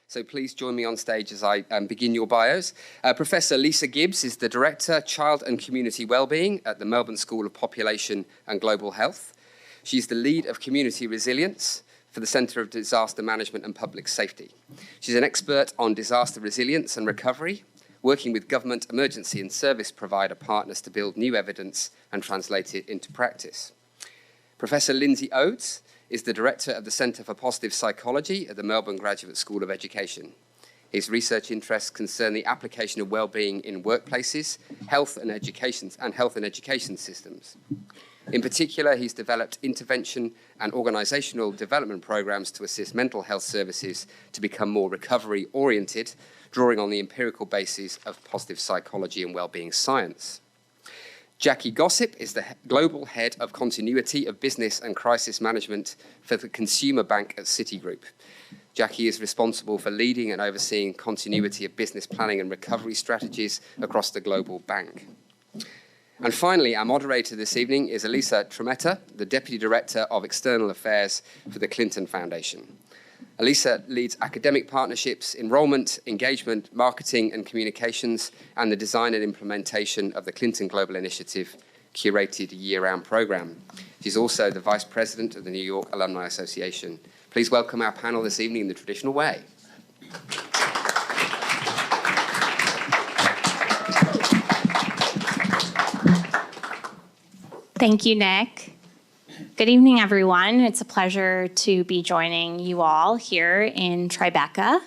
So please join me on stage as I begin your bios. Professor Lisa Gibbs is the Director, Child and Community Wellbeing at the Melbourne School of Population and Global Health. She's the lead of Community Resilience for the Centre of Disaster Management and Public Safety. She's an expert on disaster resilience and recovery, working with government emergency and service provider partners to build new evidence and translate it into practice. Professor Lindsay Oates is the Director of the Centre for Positive Psychology at the Melbourne Graduate School of Education. His research interests concern the application of wellbeing in workplaces, health and education systems. In particular, he's developed intervention and organisational development programs to assist mental health services to become more recovery-oriented, drawing on the empirical basis of positive psychology and wellbeing science. Jackie Gossip is the Global Head of Continuity of Business and Crisis Management for the Consumer Bank at Citigroup. Jackie is responsible for leading and overseeing continuity of business planning and recovery strategies across the global bank. And finally, our moderator this evening is Elisa Tremetta, the Deputy Director of External Affairs for the Clinton Foundation. Elisa leads academic partnerships, enrolment, engagement, marketing and communications, and the design and implementation of the Clinton Global Initiative curated year-round program. She's also the Vice President of the New York Alumni Association. Please welcome our panel this evening in the traditional way. Thank you, Nick. Good evening, everyone. It's a pleasure to be joining you all here in Tribeca.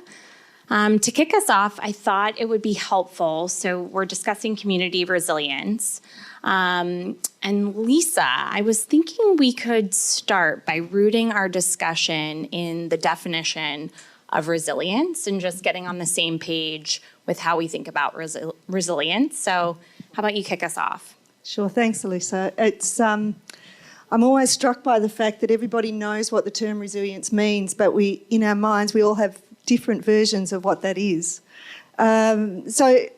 To kick us off, I thought it would be helpful. So we're discussing community resilience. And Lisa, I was thinking we could start by rooting our discussion in the definition of resilience and just getting on the same page with how we think about resilience. So how about you kick us off? Sure, thanks, Elisa. I'm always struck by the fact that everybody knows what the term resilience means, but in our minds, we all have different versions of what that is. So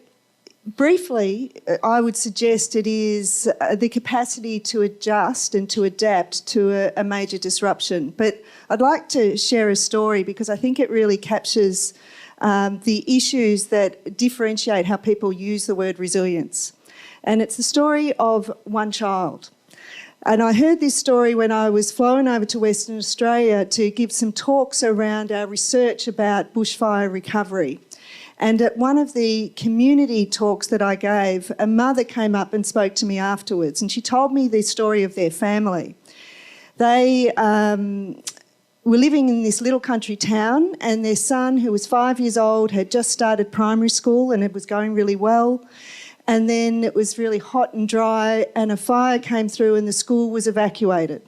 briefly, I would suggest it is the capacity to adjust and to adapt to a major disruption. But I'd like to share a story because I think it really captures the issues that differentiate how people use the word resilience. And it's the story of one child. And I heard this story when I was flown over to Western Australia to give some talks around our research about bushfire recovery. And at one of the community talks that I gave, a mother came up and spoke to me afterwards, and she told me the story of their family. They were living in this little country town, and their son, who was 5 years old, had just started primary school and it was going really well. And then it was really hot and dry and a fire came through and the school was evacuated.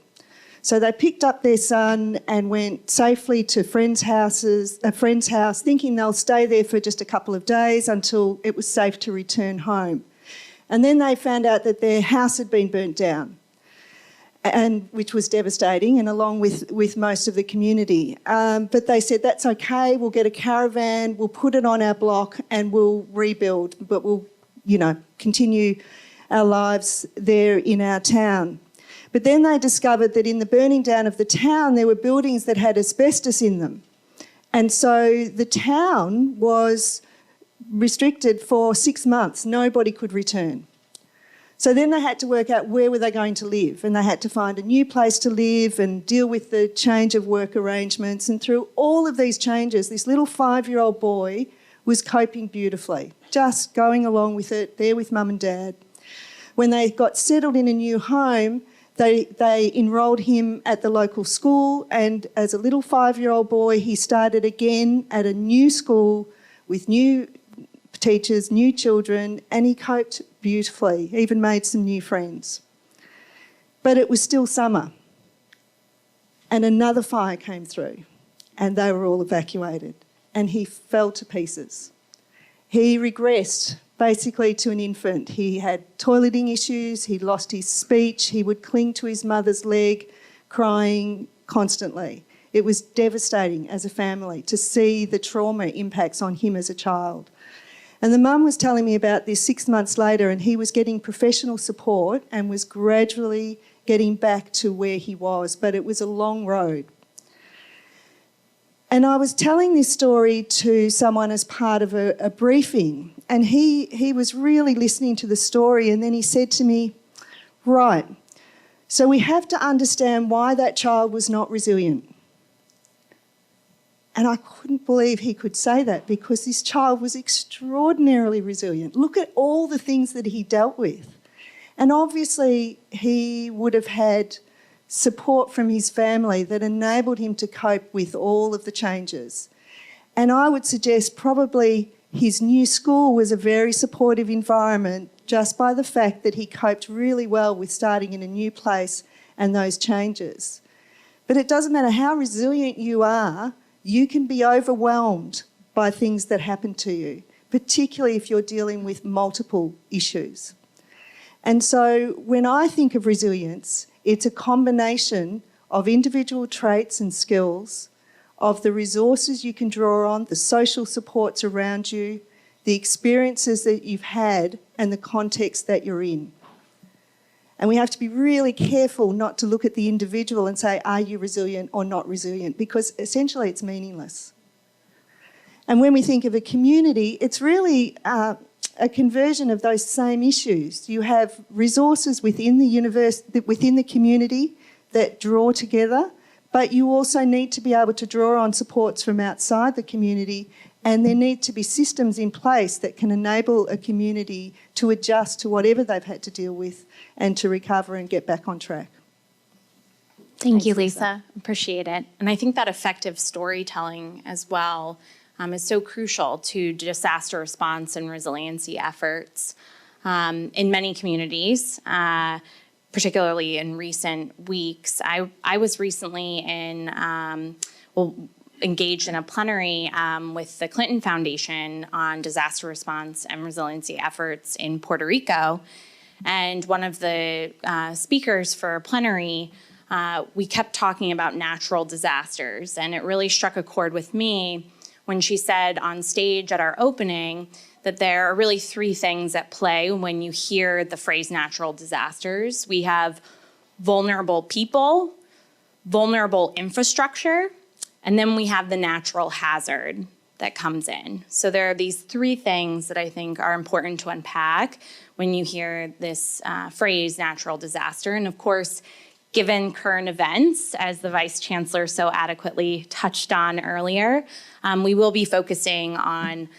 So they picked up their son and went safely to a friend's house, thinking they'll stay there for just a couple of days until it was safe to return home. And then they found out that their house had been burnt down, which was devastating, and along with most of the community. But they said, that's okay, we'll get a caravan, we'll put it on our block and we'll rebuild, but we'll continue our lives there in our town. But then they discovered that in the burning down of the town, there were buildings that had asbestos in them. And so the town was restricted for 6 months. Nobody could return. So then they had to work out where were they going to live, and they had to find a new place to live and deal with the change of work arrangements. And through all of these changes, this little 5-year-old boy was coping beautifully, just going along with it, there with mum and dad. When they got settled in a new home, they enrolled him at the local school, and as a little 5-year-old boy, he started again at a new school with new teachers, new children, and he coped beautifully, even made some new friends. But it was still summer, and another fire came through, and they were all evacuated. And he fell to pieces. He regressed basically to an infant. He had toileting issues, he lost his speech, he would cling to his mother's leg, crying constantly. It was devastating as a family to see the trauma impacts on him as a child. And the mum was telling me about this 6 months later, and he was getting professional support and was gradually getting back to where he was, but it was a long road. And I was telling this story to someone as part of a briefing, and he was really listening to the story, and then he said to me, right, so we have to understand why that child was not resilient. And I couldn't believe he could say that, because this child was extraordinarily resilient. Look at all the things that he dealt with. And obviously he would have had support from his family that enabled him to cope with all of the changes. And I would suggest probably his new school was a very supportive environment, just by the fact that he coped really well with starting in a new place and those changes. But it doesn't matter how resilient you are, you can be overwhelmed by things that happen to you, particularly if you're dealing with multiple issues. And so when I think of resilience, it's a combination of individual traits and skills, of the resources you can draw on, the social supports around you, the experiences that you've had, and the context that you're in. And we have to be really careful not to look at the individual and say, are you resilient or not resilient? Because essentially it's meaningless. And when we think of a community, it's really a conversion of those same issues. You have resources within within the community that draw together, but you also need to be able to draw on supports from outside the community, and there need to be systems in place that can enable a community to adjust to whatever they've had to deal with and to recover and get back on track. Thank you, Lisa. Appreciate it. And I think that effective storytelling as well is so crucial to disaster response and resiliency efforts in many communities, particularly in recent weeks. I was recently engaged in a plenary with the Clinton Foundation on disaster response and resiliency efforts in Puerto Rico. And one of the speakers for plenary, we kept talking about natural disasters, and it really struck a chord with me when she said on stage at our opening that there are really three things at play when you hear the phrase natural disasters. We have vulnerable people, vulnerable infrastructure, and then we have the natural hazard that comes in. So there are these three things that I think are important to unpack when you hear this phrase natural disaster. And of course, given current events, as the Vice Chancellor so adequately touched on earlier, we will be focusing on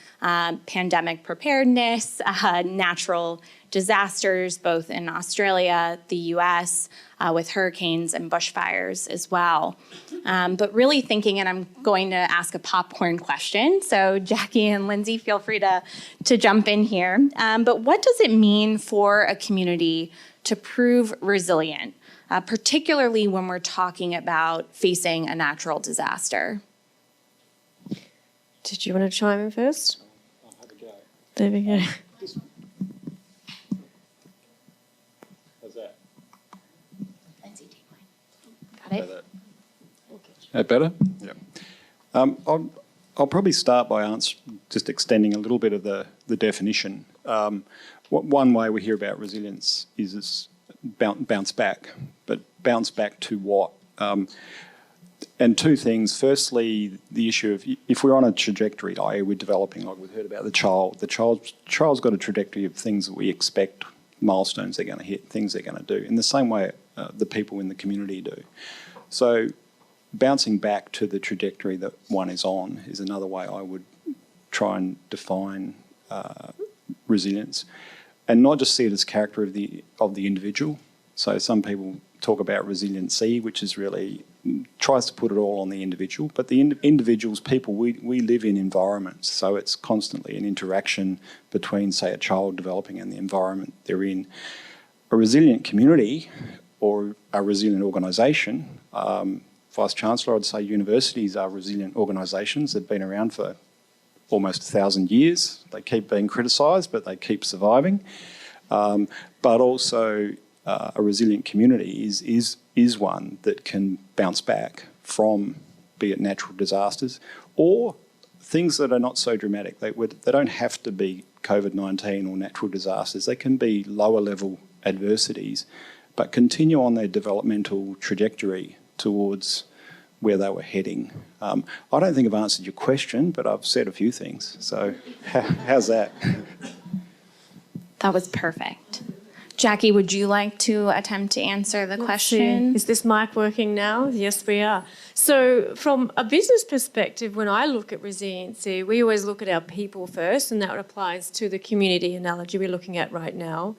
pandemic preparedness, natural disasters, both in Australia, the US, with hurricanes and bushfires as well. But really thinking, and I'm going to ask a popcorn question, so Jackie and Lindsay, feel free to jump in here. But what does it mean for a community to prove resilient, particularly when we're talking about facing a natural disaster? Did you want to chime in first? I'll have a go. There we go. How's that? Lindsay, take mine. Got it? That better? Yeah. I'll probably start by just extending a little bit of the definition. One way we hear about resilience is bounce back, but bounce back to what? And two things. Firstly, the issue of if we're on a trajectory, i.e. we're developing, like we've heard about the child's got a trajectory of things that we expect, milestones they're going to hit, things they're going to do, in the same way the people in the community do. So bouncing back to the trajectory that one is on is another way I would try and define resilience, and not just see it as character of the individual. So some people talk about resiliency, which is really tries to put it all on the individual, but the individuals, people, we live in environments, so it's constantly an interaction between, say, a child developing and the environment they're in. A resilient community or a resilient organisation, Vice Chancellor, I'd say universities are resilient organisations. They've been around for almost 1,000 years. They keep being criticised, but they keep surviving. But also a resilient community is one that can bounce back from, be it natural disasters or things that are not so dramatic. They don't have to be COVID-19 or natural disasters. They can be lower level adversities, but continue on their developmental trajectory towards where they were heading. I don't think I've answered your question, but I've said a few things. So how's that? That was perfect. Jackie, would you like to attempt to answer the question? Is this mic working now? Yes, we are. So from a business perspective, when I look at resiliency, we always look at our people first, and that applies to the community analogy we're looking at right now.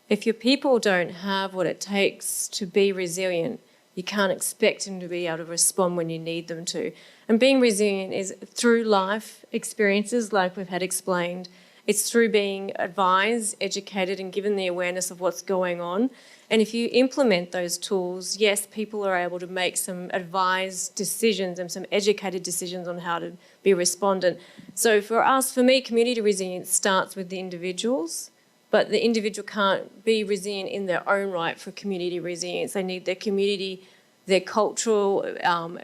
If your people don't have what it takes to be resilient, you can't expect them to be able to respond when you need them to. And being resilient is through life experiences, like we've had explained. It's through being advised, educated, and given the awareness of what's going on. And if you implement those tools, yes, people are able to make some advised decisions and some educated decisions on how to be respondent. So for me, community resilience starts with the individuals, but the individual can't be resilient in their own right for community resilience. They need their community, their cultural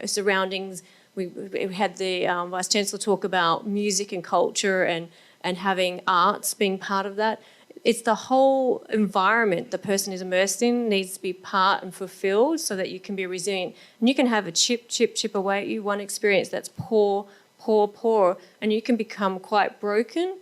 surroundings. We had the Vice Chancellor talk about music and culture and having arts being part of that. It's the whole environment the person is immersed in needs to be part and fulfilled so that you can be resilient. And you can have a chip away at you, one experience that's poor, and you can become quite broken,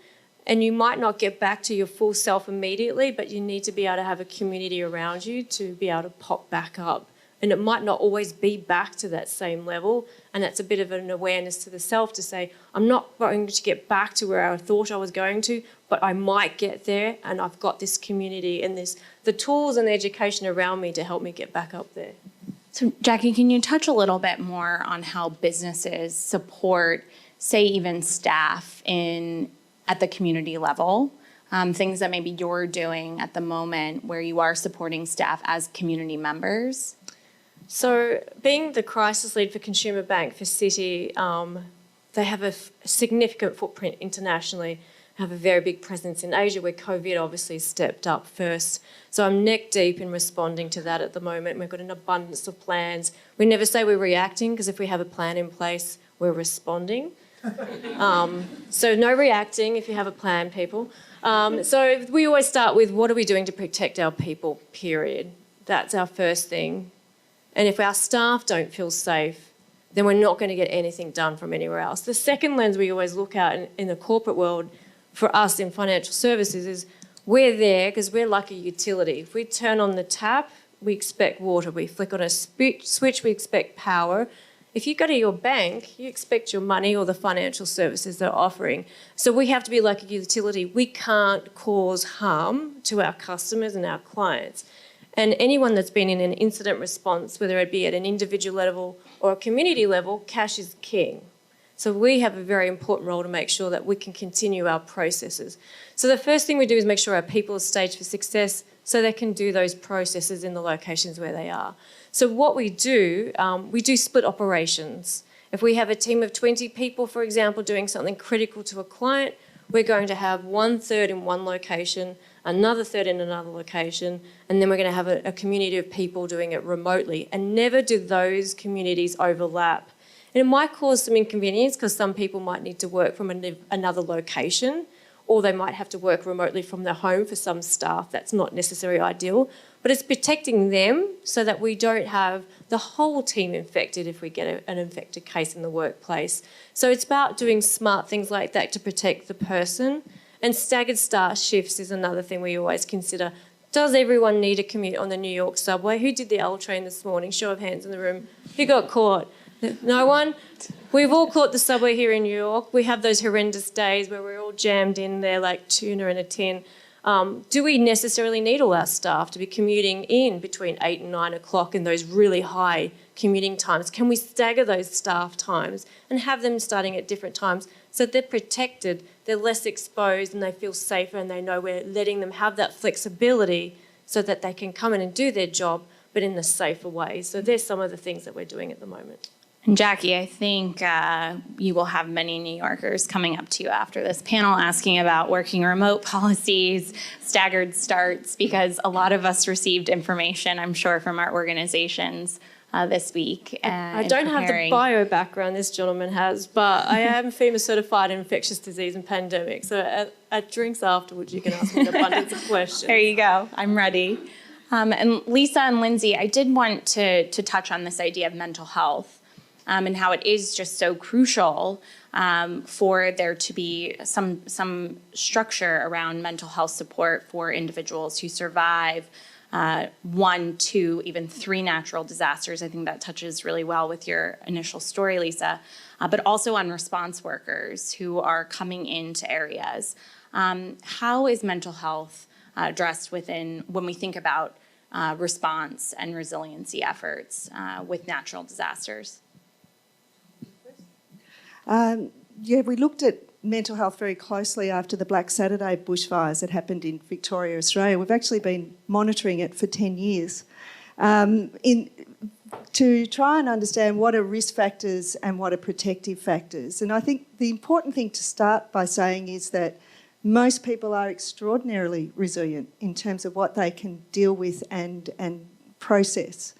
and you might not get back to your full self immediately, but you need to be able to have a community around you to be able to pop back up. And it might not always be back to that same level. And that's a bit of an awareness to the self to say, I'm not going to get back to where I thought I was going to, but I might get there, and I've got this community and the tools and the education around me to help me get back up there. So, Jackie, can you touch a little bit more on how businesses support, say, even staff at the community level? Things that maybe you're doing at the moment where you are supporting staff as community members? So being the crisis lead for Consumer Bank for City, they have a significant footprint internationally, have a very big presence in Asia where COVID obviously stepped up first. So I'm neck deep in responding to that at the moment. We've got an abundance of plans. We never say we're reacting, because if we have a plan in place, we're responding. So no reacting if you have a plan, people. So we always start with, what are we doing to protect our people, period. That's our first thing. And if our staff don't feel safe, then we're not going to get anything done from anywhere else. The second lens we always look at in the corporate world for us in financial services is we're there because we're like a utility. If we turn on the tap, we expect water. We flick on a switch, we expect power. If you go to your bank, you expect your money or the financial services they're offering. So we have to be like a utility. We can't cause harm to our customers and our clients. And anyone that's been in an incident response, whether it be at an individual level or a community level, cash is king. So we have a very important role to make sure that we can continue our processes. So the first thing we do is make sure our people are staged for success so they can do those processes in the locations where they are. So what we do split operations. If we have a team of 20 people, for example, doing something critical to a client, we're going to have 1/3 in one location, another third in another location, and then we're going to have a community of people doing it remotely. And never do those communities overlap. And it might cause some inconvenience because some people might need to work from another location, or they might have to work remotely from their home for some staff. That's not necessarily ideal. But it's protecting them so that we don't have the whole team infected if we get an infected case in the workplace. So it's about doing smart things like that to protect the person. And staggered start shifts is another thing we always consider. Does everyone need a commute on the New York subway? Who did the L train this morning? Show of hands in the room. Who got caught? No one? We've all caught the subway here in New York. We have those horrendous days where we're all jammed in there like tuna in a tin. Do we necessarily need all our staff to be commuting in between 8 and 9 o'clock in those really high commuting times? Can we stagger those staff times and have them starting at different times so they're protected, they're less exposed, and they feel safer, and they know we're letting them have that flexibility so that they can come in and do their job, but in a safer way. So there's some of the things that we're doing at the moment. And Jackie, I think you will have many New Yorkers coming up to you after this panel asking about working remote policies, staggered starts, because a lot of us received information, I'm sure, from our organizations this week. I don't have the bio background this gentleman has, but I am FEMA certified in infectious disease and pandemic. So at drinks afterwards, you can ask me an abundance of questions. There you go. I'm ready. And Lisa and Lindsay, I did want to touch on this idea of mental health. and how it is just so crucial for there to be some structure around mental health support for individuals who survive 1, 2, even 3 natural disasters. I think that touches really well with your initial story, Lisa, but also on response workers who are coming into areas. How is mental health addressed when we think about response and resiliency efforts with natural disasters? We looked at mental health very closely after the Black Saturday bushfires that happened in Victoria, Australia. We've actually been monitoring it for 10 years to try and understand what are risk factors and what are protective factors. And I think the important thing to start by saying is that most people are extraordinarily resilient in terms of what they can deal with and process.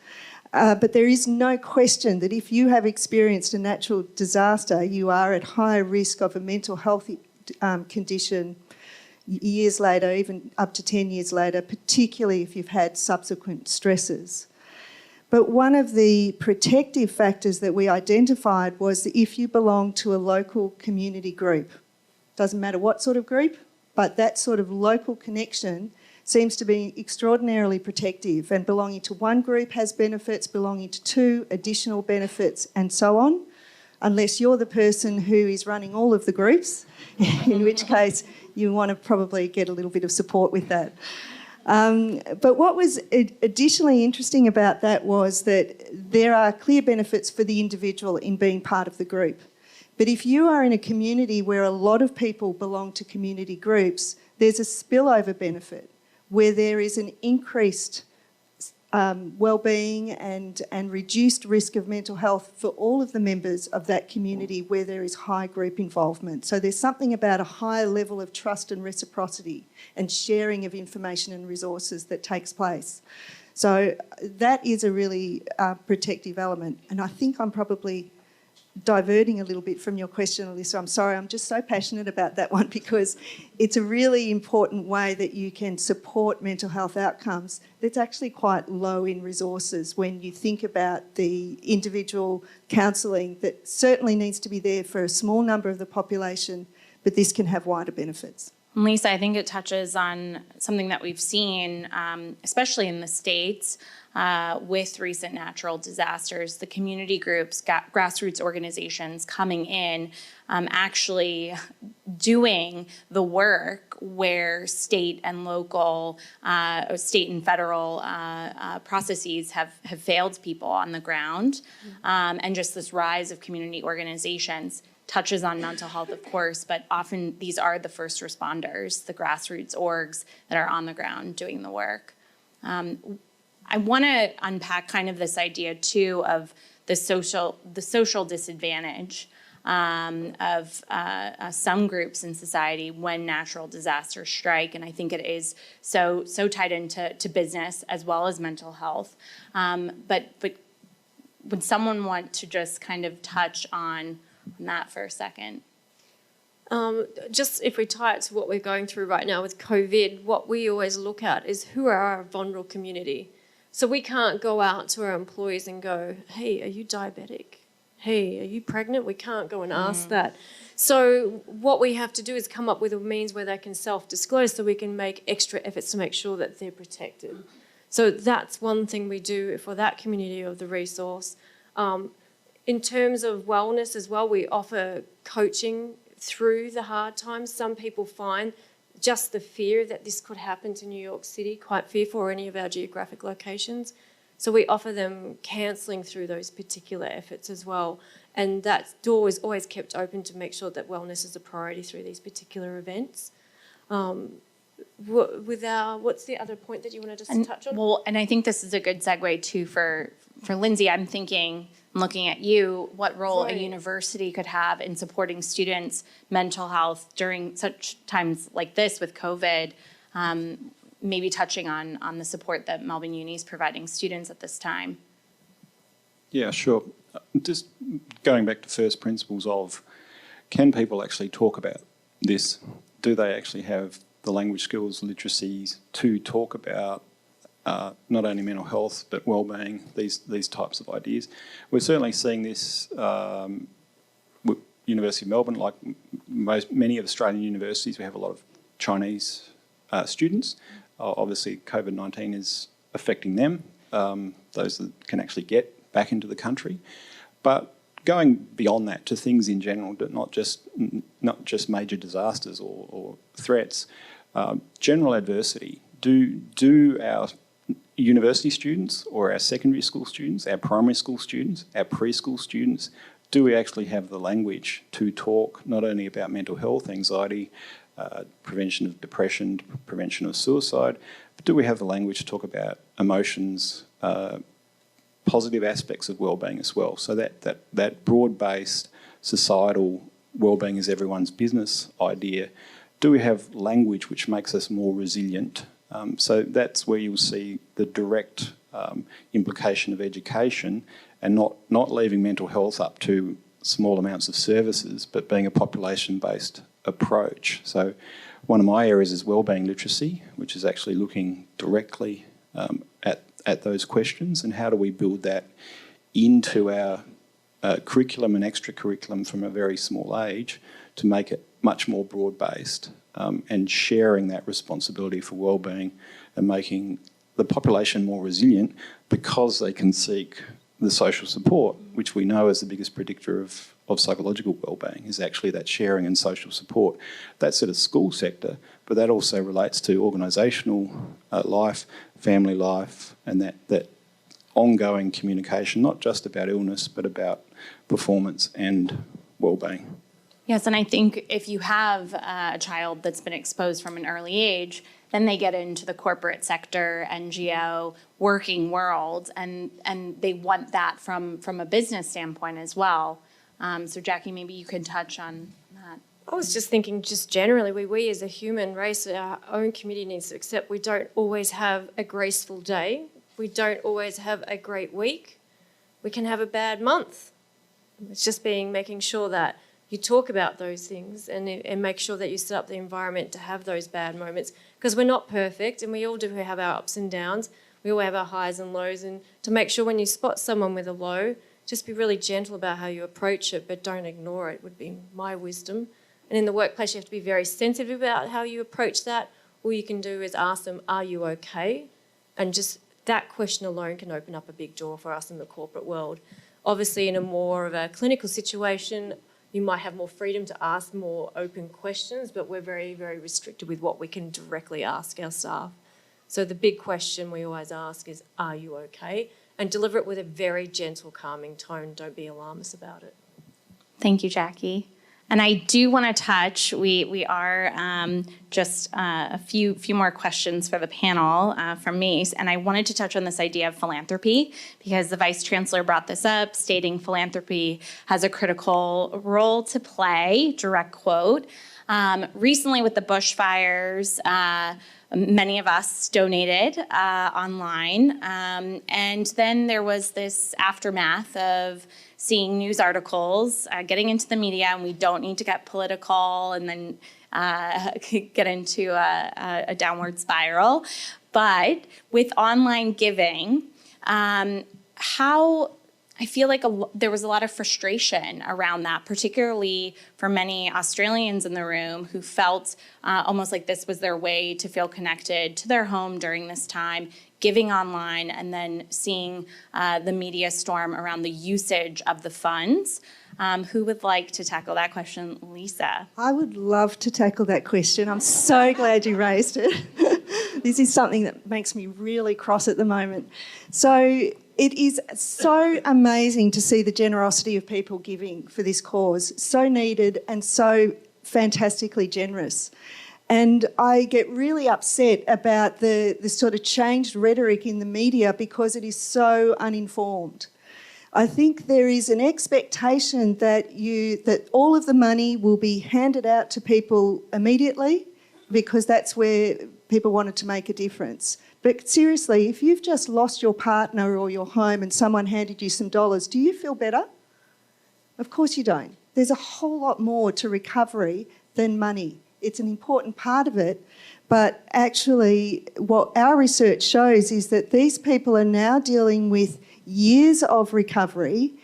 But there is no question that if you have experienced a natural disaster, you are at higher risk of a mental health condition years later, even up to 10 years later, particularly if you've had subsequent stresses. But one of the protective factors that we identified was that if you belong to a local community group, doesn't matter what sort of group, but that sort of local connection seems to be extraordinarily protective, and belonging to one group has benefits, belonging to 2 additional benefits, and so on, unless you're the person who is running all of the groups, in which case you want to probably get a little bit of support with that. But what was additionally interesting about that was that there are clear benefits for the individual in being part of the group. But if you are in a community where a lot of people belong to community groups, there's a spillover benefit where there is an increased wellbeing and reduced risk of mental health for all of the members of that community where there is high group involvement. So there's something about a higher level of trust and reciprocity and sharing of information and resources that takes place. So that is a really protective element. And I think I'm probably diverting a little bit from your question, Alyssa. I'm sorry, I'm just so passionate about that one because it's a really important way that you can support mental health outcomes that's actually quite low in resources when you think about the individual counselling that certainly needs to be there for a small number of the population, but this can have wider benefits. Lisa, I think it touches on something that we've seen, especially in the States, with recent natural disasters, the community groups, grassroots organizations coming in, actually doing the work where state and local, state and federal processes have failed people on the ground. And just this rise of community organizations touches on mental health, of course, but often these are the first responders, the grassroots orgs that are on the ground doing the work. I want to unpack kind of this idea too of the social disadvantage of some groups in society when natural disasters strike, and I think it is so tied into business as well as mental health. But would someone want to just kind of touch on that for a second? Just if we tie it to what we're going through right now with COVID, what we always look at is who are our vulnerable community. So we can't go out to our employees and go, hey, are you diabetic? Hey, are you pregnant? We can't go and ask that. So what we have to do is come up with a means where they can self-disclose so we can make extra efforts to make sure that they're protected. So that's one thing we do for that community of the resource. In terms of wellness as well, we offer coaching through the hard times. Some people find just the fear that this could happen to New York City, quite fearful, or any of our geographic locations. So we offer them counselling through those particular efforts as well. And that door is always kept open to make sure that wellness is a priority through these particular events. What's the other point that you wanted us to touch on? Well, and I think this is a good segue too for Lindsay. I'm looking at you, what role a university could have in supporting students' mental health during such times like this with COVID, maybe touching on the support that Melbourne Uni is providing students at this time. Yeah, sure. Just going back to first principles of, can people actually talk about this? Do they actually have the language skills, literacies to talk about not only mental health but wellbeing, these types of ideas. We're certainly seeing this with University of Melbourne, like many of Australian universities. We have a lot of Chinese students. Obviously, COVID-19 is affecting them, those that can actually get back into the country. But going beyond that to things in general, not just major disasters or threats, general adversity. Do our university students or our secondary school students, our primary school students, our preschool students, do we actually have the language to talk not only about mental health, anxiety, prevention of depression, prevention of suicide, but do we have the language to talk about emotions, positive aspects of wellbeing as well? So that broad-based societal wellbeing is everyone's business idea. Do we have language which makes us more resilient? So that's where you'll see the direct implication of education, and not leaving mental health up to small amounts of services, but being a population-based approach. So one of my areas is wellbeing literacy, which is actually looking directly at those questions, and how do we build that into our curriculum and extracurriculum from a very small age to make it much more broad-based, and sharing that responsibility for wellbeing and making the population more resilient because they can seek the social support, which we know is the biggest predictor of psychological wellbeing, is actually that sharing and social support. That's at a school sector, but that also relates to organisational life, family life, and that ongoing communication, not just about illness, but about performance and wellbeing. Yes, and I think if you have a child that's been exposed from an early age, then they get into the corporate sector, NGO, working world, and they want that from a business standpoint as well. So Jackie, maybe you could touch on that. I was just thinking, just generally, we as a human race, our own community needs to accept we don't always have a graceful day. We don't always have a great week. We can have a bad month. It's just making sure that you talk about those things and make sure that you set up the environment to have those bad moments, because we're not perfect and we all do have our ups and downs. We all have our highs and lows, and to make sure when you spot someone with a low, just be really gentle about how you approach it, but don't ignore it, would be my wisdom. And in the workplace, you have to be very sensitive about how you approach that. All you can do is ask them, are you okay? And just that question alone can open up a big door for us in the corporate world. Obviously, in a more of a clinical situation, you might have more freedom to ask more open questions, but we're very, very restricted with what we can directly ask our staff. So the big question we always ask is, are you okay? And deliver it with a very gentle, calming tone. Don't be alarmist about it. Thank you, Jackie. And I do want to touch, we are just a few more questions for the panel from me. And I wanted to touch on this idea of philanthropy, because the Vice Chancellor brought this up, stating philanthropy has a critical role to play, direct quote. Recently with the bushfires, many of us donated online. And then there was this aftermath of seeing news articles, getting into the media, and we don't need to get political and then get into a downward spiral. But with online giving, how I feel like there was a lot of frustration around that, particularly for many Australians in the room who felt almost like this was their way to feel connected to their home during this time, giving online, and then seeing the media storm around the usage of the funds. Who would like to tackle that question? Lisa. I would love to tackle that question. I'm so glad you raised it. This is something that makes me really cross at the moment. So it is so amazing to see the generosity of people giving for this cause. So needed and so fantastically generous. And I get really upset about the sort of changed rhetoric in the media because it is so uninformed. I think there is an expectation that all of the money will be handed out to people immediately because that's where people wanted to make a difference. But seriously, if you've just lost your partner or your home and someone handed you some dollars, do you feel better? Of course you don't. There's a whole lot more to recovery than money. it's an important part of it. But actually, what our research shows is that these people are now dealing with years of recovery,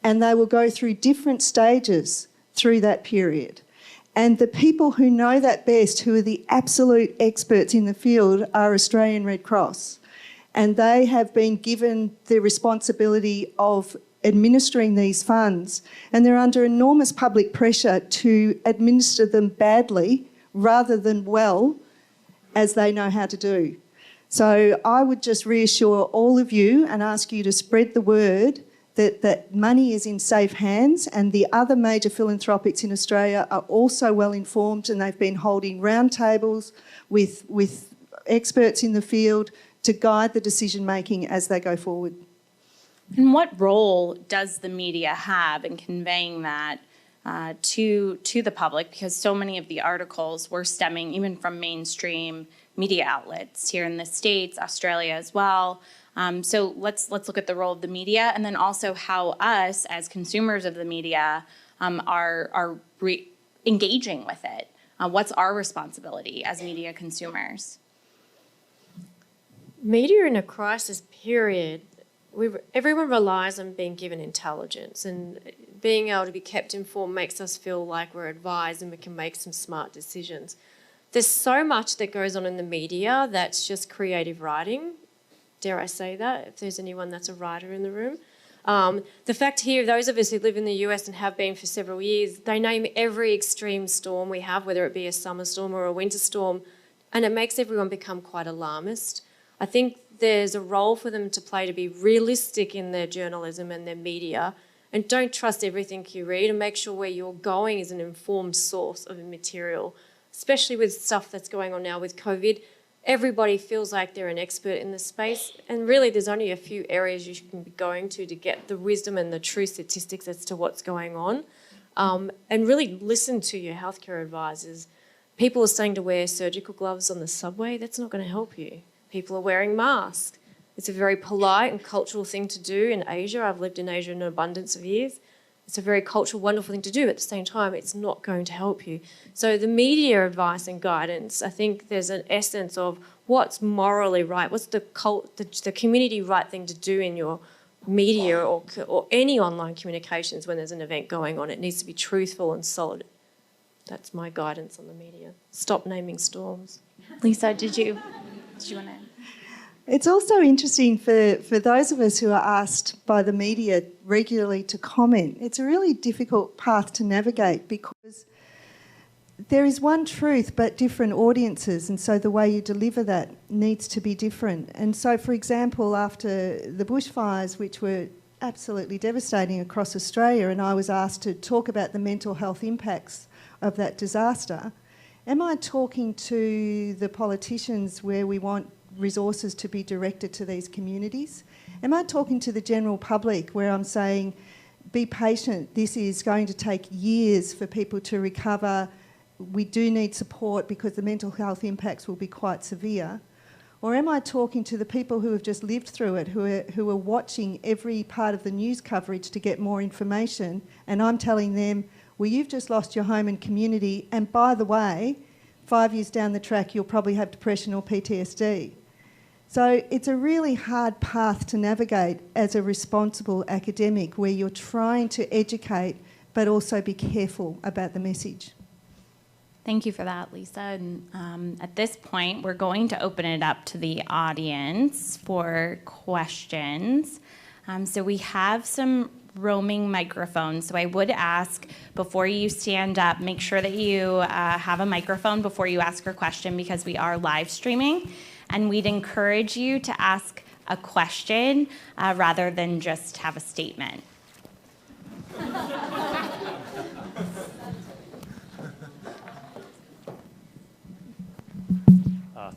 and they will go through different stages through that period. And the people who know that best, who are the absolute experts in the field, are Australian Red Cross. And they have been given the responsibility of administering these funds, and they're under enormous public pressure to administer them badly rather than well, as they know how to do. So I would just reassure all of you and ask you to spread the word that money is in safe hands, and the other major philanthropics in Australia are also well informed, and they've been holding roundtables with experts in the field to guide the decision making as they go forward. And what role does the media have in conveying that to the public? Because so many of the articles were stemming even from mainstream media outlets here in the States, Australia as well. So let's look at the role of the media, and then also how us as consumers of the media are engaging with it. What's our responsibility as media consumers? Media in a crisis period, everyone relies on being given intelligence, and being able to be kept informed makes us feel like we're advised and we can make some smart decisions. There's so much that goes on in the media that's just creative writing. Dare I say that, if there's anyone that's a writer in the room. The fact here, those of us who live in the US and have been for several years, they name every extreme storm we have, whether it be a summer storm or a winter storm, and it makes everyone become quite alarmist. I think there's a role for them to play to be realistic in their journalism and their media, and don't trust everything you read, and make sure where you're going is an informed source of material, especially with stuff that's going on now with COVID. Everybody feels like they're an expert in this space, and really there's only a few areas you can be going to get the wisdom and the true statistics as to what's going on, and really listen to your healthcare advisors. People are starting to wear surgical gloves on the subway. That's not going to help you. People are wearing masks. It's a very polite and cultural thing to do in Asia. I've lived in Asia in an abundance of years. It's a very cultural, wonderful thing to do. At the same time, it's not going to help you. So the media advice and guidance, I think there's an essence of what's morally right, what's the community right thing to do in your media or any online communications when there's an event going on. It needs to be truthful and solid. That's my guidance on the media. Stop naming storms. Lisa, did you want to? It's also interesting for those of us who are asked by the media regularly to comment. It's a really difficult path to navigate because there is one truth but different audiences, and so the way you deliver that needs to be different. And so, for example, after the bushfires, which were absolutely devastating across Australia, and I was asked to talk about the mental health impacts of that disaster, am I talking to the politicians where we want resources to be directed to these communities? Am I talking to the general public where I'm saying, be patient, this is going to take years for people to recover, we do need support because the mental health impacts will be quite severe? Or am I talking to the people who have just lived through it, who are watching every part of the news coverage to get more information, and I'm telling them, well, you've just lost your home and community, and by the way, 5 years down the track you'll probably have depression or PTSD. So it's a really hard path to navigate as a responsible academic where you're trying to educate but also be careful about the message. Thank you for that, Lisa. And at this point, we're going to open it up to the audience for questions. So we have some roaming microphones. So I would ask, before you stand up, make sure that you have a microphone before you ask your question, because we are live streaming. And we'd encourage you to ask a question rather than just have a statement.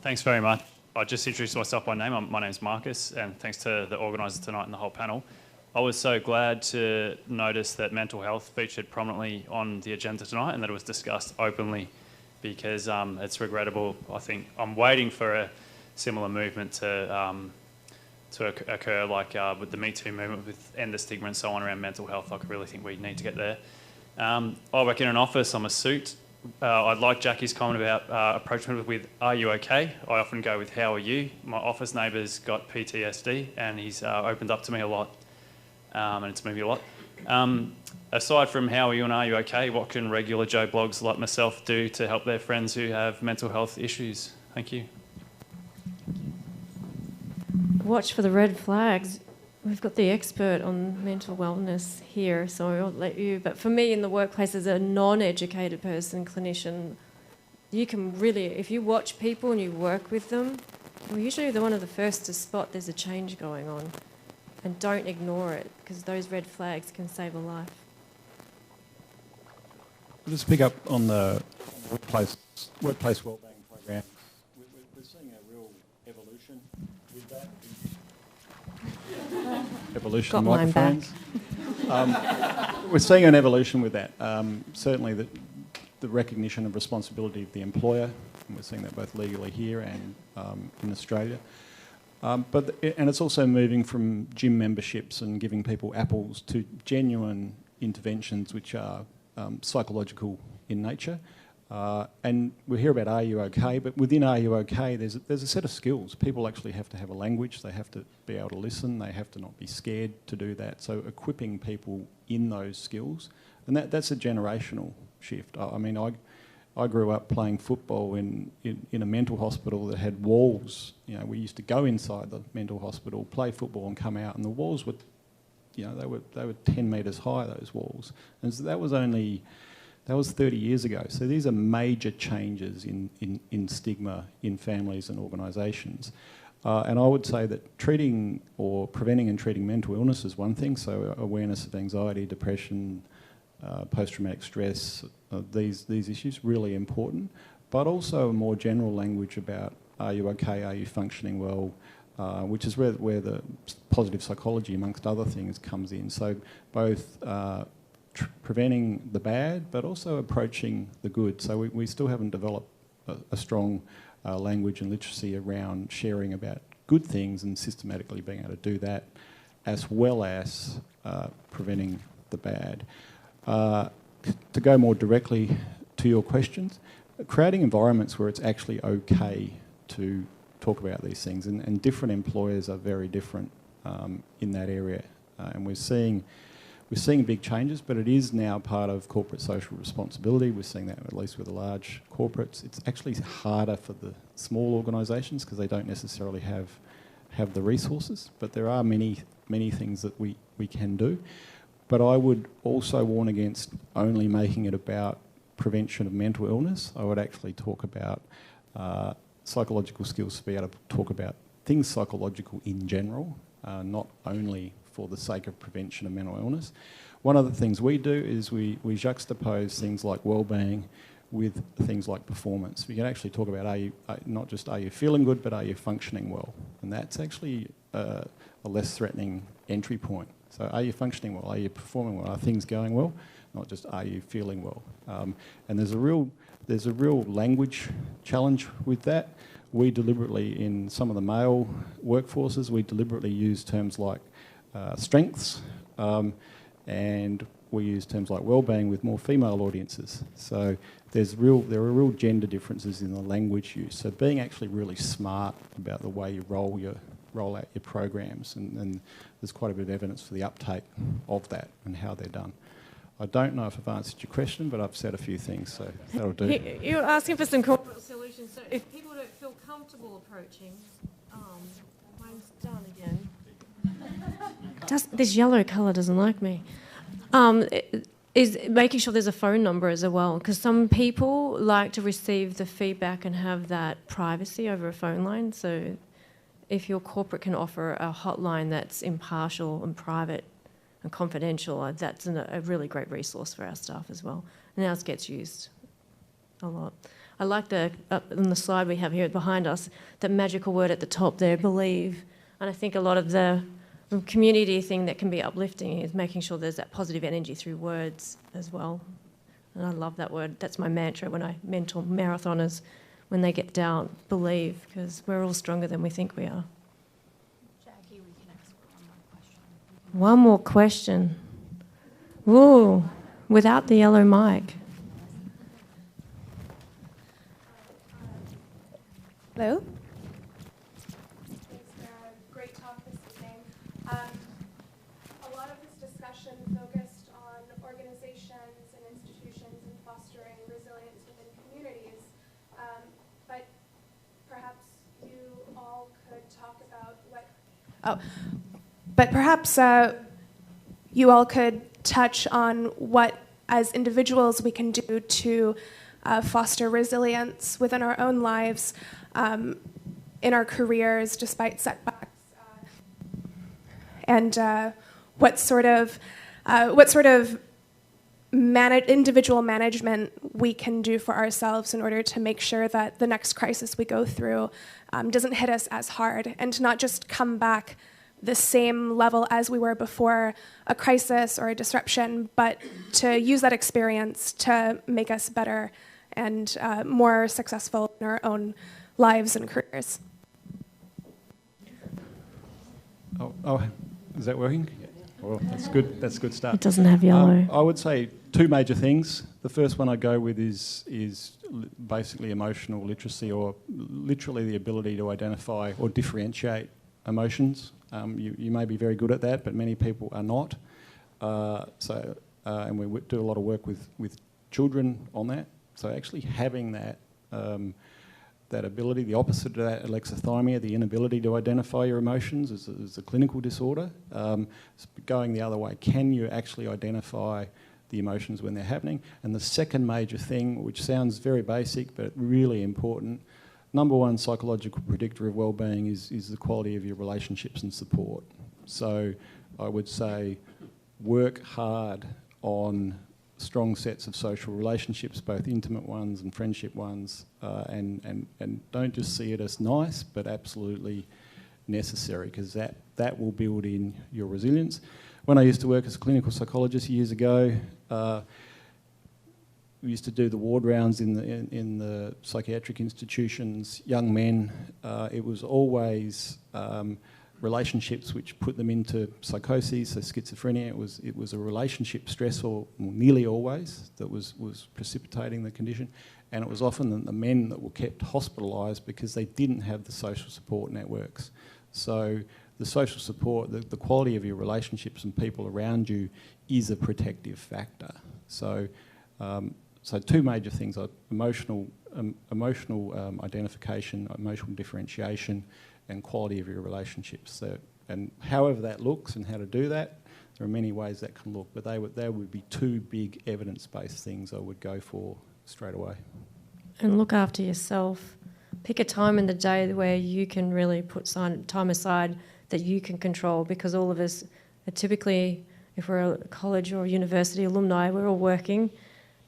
Thanks very much. I'll just introduce myself by name. My name's Marcus, and thanks to the organisers tonight and the whole panel. I was so glad to notice that mental health featured prominently on the agenda tonight and that it was discussed openly, because it's regrettable. I think I'm waiting for a similar movement to occur, like with the Me Too movement, with end the stigma and so on around mental health. I really think we need to get there. I work in an office. I'm a suit. I'd like Jackie's comment about approaching with "Are you okay?" I often go with "How are you?" My office neighbour's got PTSD, and he's opened up to me a lot, and it's moved me a lot. Aside from "How are you?" and "Are you okay?", what can regular Joe blogs like myself do to help their friends who have mental health issues? Thank you. Watch for the red flags. We've got the expert on mental wellness here, so I'll let you. But for me, in the workplace, as a non-educated person, clinician, you can really, if you watch people and you work with them, well, usually they're one of the first to spot there's a change going on. And don't ignore it, because those red flags can save a life. I'll just pick up on the workplace wellbeing program. We're seeing a real evolution with that. Evolution Got of mine back. microphones. We're seeing an evolution with that. Certainly the recognition of responsibility of the employer, and we're seeing that both legally here and in Australia. And it's also moving from gym memberships and giving people apples to genuine interventions which are psychological in nature. And we hear about "Are you okay?" but within "Are you okay?" there's a set of skills. People actually have to have a language, they have to be able to listen, they have to not be scared to do that. So equipping people in those skills, and that's a generational shift. I mean, I grew up playing football in a mental hospital that had walls. You know, we used to go inside the mental hospital, play football and come out, and the walls were, you know, they were 10 metres high, those walls. And so that was 30 years ago. So these are major changes in stigma in families and organisations. And I would say that treating or preventing and treating mental illness is one thing, so awareness of anxiety, depression, post-traumatic stress, these issues, really important, but also a more general language about "Are you okay? Are you functioning well?" Which is where the positive psychology, amongst other things, comes in. So both preventing the bad, but also approaching the good. So we still haven't developed a strong language and literacy around sharing about good things and systematically being able to do that, as well as preventing the bad. To go more directly to your questions, creating environments where it's actually okay to talk about these things, and different employers are very different in that area, and we're seeing big changes, but it is now part of corporate social responsibility. We're seeing that at least with the large corporates. It's actually harder for the small organisations because they don't necessarily have the resources, but there are many things that we can do. But I would also warn against only making it about prevention of mental illness. I would actually talk about psychological skills to be able to talk about things psychological in general, not only for the sake of prevention of mental illness. One of the things we do is we juxtapose things like wellbeing with things like performance. We can actually talk about not just are you feeling good, but are you functioning well? And that's actually a less threatening entry point. So are you functioning well? Are you performing well? Are things going well? Not just are you feeling well? And there's a real language challenge with that. We deliberately, in some of the male workforces, we deliberately use terms like strengths, and we use terms like wellbeing with more female audiences. So there are real gender differences in the language use. So being actually really smart about the way you roll out your programs, and there's quite a bit of evidence for the uptake of that and how they're done. I don't know if I've answered your question, but I've said a few things, so that'll do. You're asking for some corporate solutions. So if people don't feel comfortable approaching, mine's done again. This yellow colour doesn't like me. Is making sure there's a phone number as well, because some people like to receive the feedback and have that privacy over a phone line. So if your corporate can offer a hotline that's impartial and private and confidential, that's a really great resource for our staff as well. And ours gets used a lot. I like on the slide we have here behind us, that magical word at the top there, believe. And I think a lot of the community thing that can be uplifting is making sure there's that positive energy through words as well. And I love that word. That's my mantra when I mentor marathoners. When they get down, believe, because we're all stronger than we think we are. Jackie, we can ask one more question. One more question. Whoa, without the yellow mic. Hello. Thanks for a great talk this evening. A lot of this discussion focused on organizations and institutions and fostering resilience within communities, but perhaps you all could talk about what... But perhaps you all could touch on what, as individuals, we can do to foster resilience within our own lives, in our careers, despite setbacks, and what sort of individual management we can do for ourselves in order to make sure that the next crisis we go through doesn't hit us as hard, and to not just come back the same level as we were before a crisis or a disruption, but to use that experience to make us better and more successful in our own lives and careers. Oh, is that working? Well, that's good. That's a good start. It doesn't have yellow. I would say two major things. The first one I go with is basically emotional literacy, or literally the ability to identify or differentiate emotions. You may be very good at that, but many people are not. And we do a lot of work with children on that. So actually having that that ability, the opposite of that, alexithymia, the inability to identify your emotions, is a clinical disorder. Going the other way, can you actually identify the emotions when they're happening? And the second major thing, which sounds very basic but really important, number one psychological predictor of well-being is the quality of your relationships and support. So I would say work hard on strong sets of social relationships, both intimate ones and friendship ones, and don't just see it as nice, but absolutely necessary, because that will build in your resilience. When I used to work as a clinical psychologist years ago, we used to do the ward rounds in the psychiatric institutions, young men. It was always relationships which put them into psychoses, so schizophrenia. It was a relationship stress, or nearly always, that was precipitating the condition. And it was often the men that were kept hospitalised because they didn't have the social support networks. So the social support, the quality of your relationships and people around you is a protective factor. So two major things are emotional identification, emotional differentiation, and quality of your relationships. So, and however that looks and how to do that, there are many ways that can look, but they would be two big evidence-based things I would go for straight away. And look after yourself. Pick a time in the day where you can really put time aside that you can control, because all of us are typically, if we're a college or university alumni, we're all working.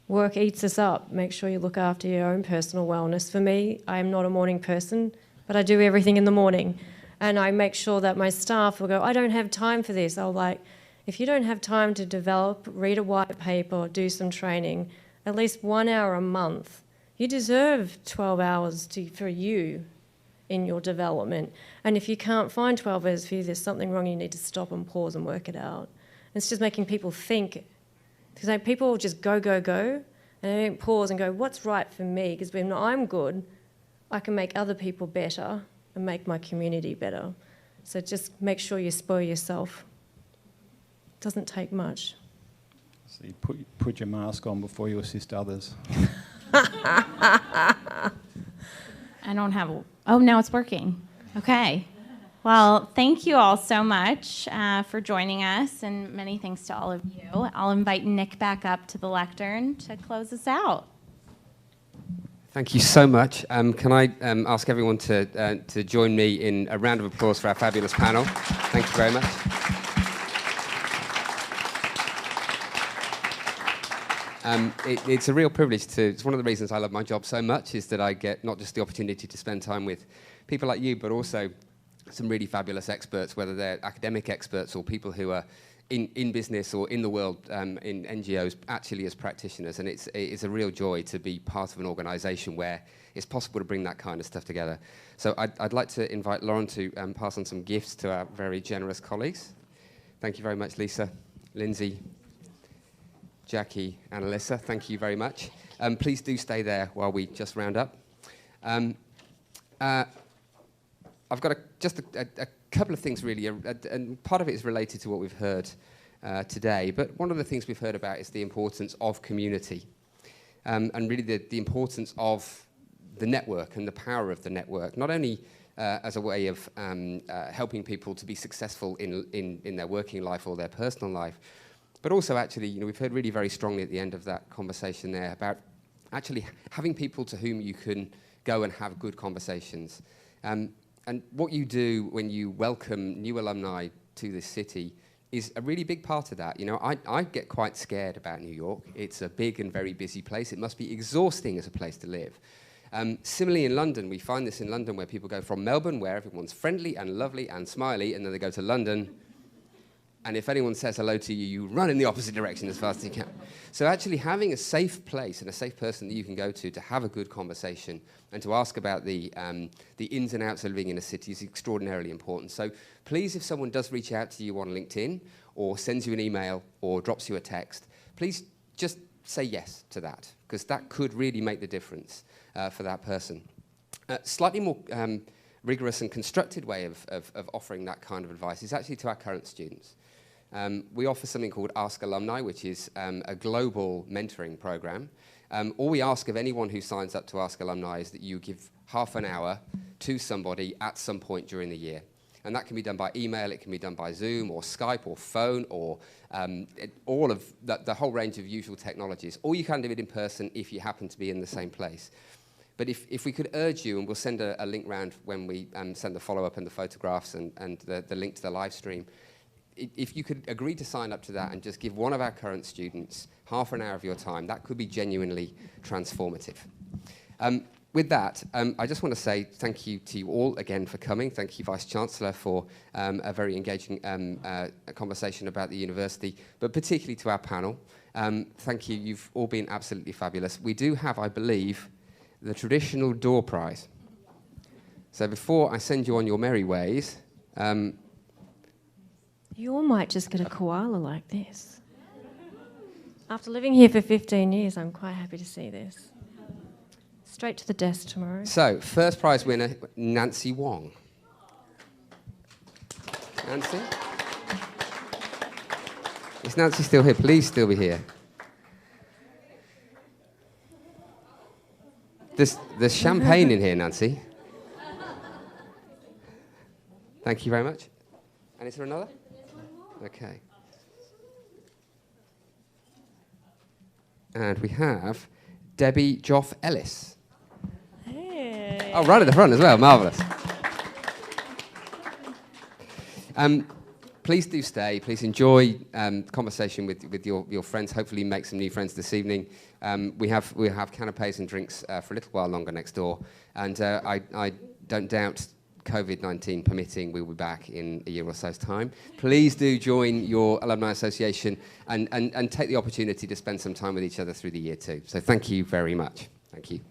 Work eats us up. Make sure you look after your own personal wellness. For me, I am not a morning person, but I do everything in the morning. And I make sure that my staff will go, I don't have time for this. I'll like, if you don't have time to develop, read a white paper, or do some training, at least 1 hour a month, you deserve 12 hours for you in your development. And if you can't find 12 hours for you, there's something wrong, you need to stop and pause and work it out. It's just making people think. Because like, people just go, and they don't pause and go, what's right for me? Because when I'm good, I can make other people better and make my community better. So just make sure you spoil yourself. It doesn't take much. So you put your mask on before you assist others. I don't have... Oh, now it's working. Okay. Well, thank you all so much for joining us, and many thanks to all of you. I'll invite Nick back up to the lectern to close us out. Thank you so much. Can I ask everyone to join me in a round of applause for our fabulous panel? Thank you very much. It's a real privilege it's one of the reasons I love my job so much, is that I get not just the opportunity to spend time with people like you, but also some really fabulous experts, whether they're academic experts or people who are in business or in the world, in NGOs, actually as practitioners. And it's a real joy to be part of an organisation where it's possible to bring that kind of stuff together. So I'd like to invite Lauren to pass on some gifts to our very generous colleagues. Thank you very much, Lisa, Lindsay, Jackie and Alyssa. Thank you very much. Please do stay there while we just round up. I've got just a couple of things really, and part of it is related to what we've heard today, but one of the things we've heard about is the importance of community, and really the importance of the network and the power of the network, not only as a way of helping people to be successful in their working life or their personal life, but also actually, you know, we've heard really very strongly at the end of that conversation there about actually having people to whom you can go and have good conversations. And what you do when you welcome new alumni to this city is a really big part of that. You know, I get quite scared about New York. It's a big and very busy place. It must be exhausting as a place to live. Similarly in London, we find this in London where people go from Melbourne, where everyone's friendly and lovely and smiley, and then they go to London, and if anyone says hello to you, you run in the opposite direction as fast as you can. So actually having a safe place and a safe person that you can go to have a good conversation and to ask about the ins and outs of living in a city is extraordinarily important. So please, if someone does reach out to you on LinkedIn or sends you an email or drops you a text, please just say yes to that, because that could really make the difference for that person. Slightly more rigorous and constructed way of offering that kind of advice is actually to our current students. We offer something called Ask Alumni, which is a global mentoring program. All we ask of anyone who signs up to Ask Alumni is that you give half an hour to somebody at some point during the year. And that can be done by email, it can be done by Zoom or Skype or phone or all of the whole range of usual technologies. Or you can do it in person if you happen to be in the same place. But if we could urge you, and we'll send a link round when we send the follow-up and the photographs and the link to the live stream, if you could agree to sign up to that and just give one of our current students half an hour of your time, that could be genuinely transformative. With that, I just want to say thank you to you all again for coming. Thank you, Vice-Chancellor, for a very engaging conversation about the university, but particularly to our panel. Thank you. You've all been absolutely fabulous. We do have, I believe, the traditional door prize. So before I send you on your merry ways... You all might just get a koala like this. After living here for 15 years, I'm quite happy to see this. Straight to the desk tomorrow. So, first prize winner, Nancy Wong. Nancy? Is Nancy still here? Please still be here. There's champagne in here, Nancy. Thank you very much. And is there another? Okay. And we have Debbie Joff Ellis. Hey. Oh, right at the front as well. Marvellous. Please do stay. Please enjoy the conversation with your friends. Hopefully make some new friends this evening. We have canapes and drinks for a little while longer next door. And I don't doubt, COVID-19 permitting, we'll be back in a year or so's time. Please do join your Alumni Association and take the opportunity to spend some time with each other through the year too. So thank you very much. Thank you.